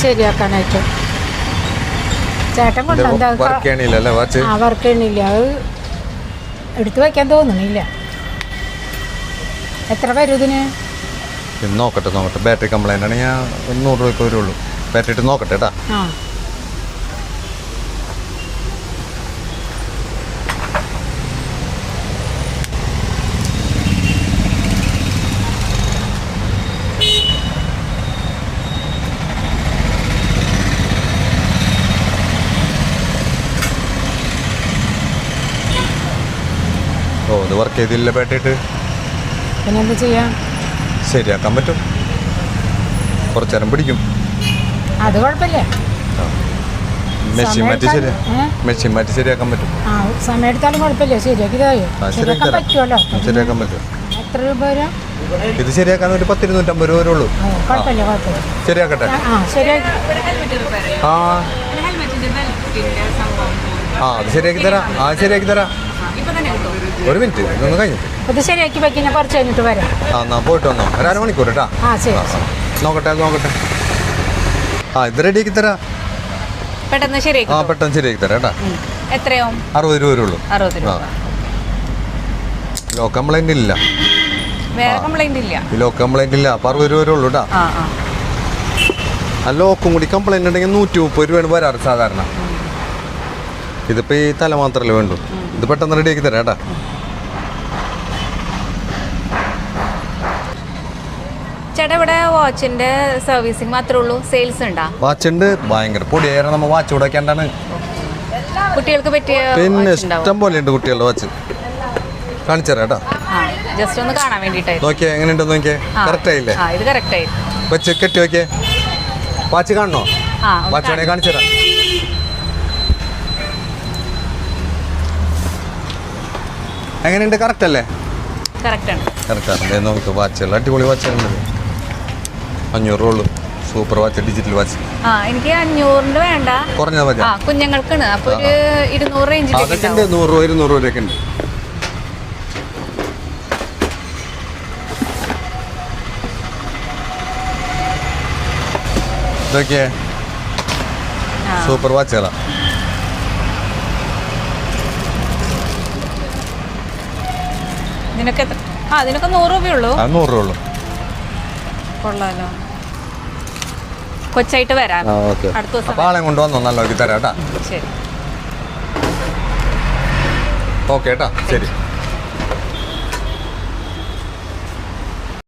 ശരിയാക്കാനായിട്ട് ചേട്ടൻ കൊണ്ടുവന്ന വർക്ക് ചെയ്യണില്ല. അത് എടുത്തു വയ്ക്കാൻ തോന്നണില്ല. എത്ര വരും ഇതിന്? നോക്കട്ടെ ബാറ്ററി കംപ്ലൈൻ്റ് ആണെങ്കിൽ ഞാൻ 100 രൂപ വരുള്ളൂ. ബാറ്ററി ഇട്ട് നോക്കട്ടെ കേട്ടാ. ഇത് വർക്ക് ചെയ്തില്ല ബാറ്ററി ഇട്ട്. പിന്നെ എന്താ ചെയ്യാം? ശരിയാക്കാൻ പറ്റും, കുറച്ചു നേരം പിടിക്കും. അത് കുഴപ്പമില്ല, മെഷീൻ മാറ്റി ശരിയാക്കാൻ പറ്റും. സമയം എടുത്താലും കുഴപ്പമില്ല, ശരിയാക്കാൻ പറ്റുമല്ലോ. ശരിയാക്കാൻ പറ്റും. എത്ര രൂപ വരും ഇത് ശരിയാക്കാൻ? ഒരു 10-250 രൂപ വരുള്ളൂ. കുഴപ്പമില്ല. ശരിയാക്കട്ടെ. അത് ശരിയാക്കി തരാം. ഒരു മിനിറ്റ് ഇതൊന്ന് കഴിഞ്ഞിട്ട് ഇത് ശരിയാക്കി വെക്കുന്ന കുറച്ച് കഴിഞ്ഞിട്ട് വരാം. എന്നാ പോയിട്ട് വന്നോ, ഒരു അരമണിക്കൂർ കേട്ടാ. നോക്കട്ടെ. ഇത് റെഡിയാക്കി തരാം. പെട്ടെന്ന് ശരിയാക്കി തരാം കേട്ടാ. എത്രയോ? 60 രൂപ വരുള്ളൂ. ലോ കംപ്ലൈന്റ് ഇല്ല. ലോ കംപ്ലൈന്റ് ഇല്ല. 60 രൂപ വരുള്ളൂ കേട്ടാ. ആ ലോക്കും കൂടി കംപ്ലൈന്റ് ഉണ്ടെങ്കിൽ 130 രൂപയാണ് വരാറ് സാധാരണ. ഇതിപ്പോ ഈ തല മാത്രമല്ലേ വേണ്ടു. ഇത് പെട്ടെന്ന് റെഡിയാക്കി തരാം കേട്ടാ. ചേട്ടാ ഇവിടെ വാച്ചിന്റെ സർവീസിങ് മാത്രമേ ഉള്ളൂ, സെയിൽസ് ഉണ്ടാ? വാച്ച് ഉണ്ട്, ഭയങ്കര പൊടിയായിരുന്നു. നമ്മൾ വാച്ച് കൊടുക്കാണ്ടാണ്. കുട്ടികൾക്ക് പറ്റിയ പിന്നെ ഇഷ്ടം പോലെ ഉണ്ട് കുട്ടികളുടെ വാച്ച്. കാണിച്ചു തരാം കേട്ടാ. ജസ്റ്റ് ഒന്ന് കാണാൻ വേണ്ടിട്ടായിരുന്നു. നോക്കിയേ എങ്ങനെയുണ്ടെന്ന് നോക്കിയേ. കറക്റ്റ് ആയില്ലേ? ഇത് കറക്റ്റ് ആയി. വെച്ച് കെട്ടി നോക്കിയേ. വാച്ച് കാണണോ? വാച്ച് വേണേ കാണിച്ചു തരാം. എങ്ങനെയുണ്ട്? കറക്റ്റ് അല്ലേ? കറക്റ്റാണ്. നോക്ക് വാച്ചുകൾ അടിപൊളി വാച്ചുകളുണ്ട്. 500 രൂപ. Super watch, digital watch. എനിക്ക് 500 വേണ്ട, കുറഞ്ഞത് മതി. കുഞ്ഞുങ്ങൾക്കാണ്. അപ്പൊ ഒരു 200 റേഞ്ചിൽ അതൊക്കെ ഉണ്ട്. 100 രൂപ 200 രൂപയൊക്കെ ഉണ്ട്. ഇതൊക്കെ സൂപ്പർ വാച്ചുകളാ. ഇതിനൊക്കെ 100 രൂപയുള്ളൂ. 100 രൂപ ഉള്ളൂ. കൊള്ളാലോ. കൊച്ചായിട്ട് വരാം. അടുത്ത ദിവസം ആളെ കൊണ്ടുവന്നോ, നല്ല തരാം കേട്ടാ. ശരി. ഓക്കെ കേട്ടാ. ശരി.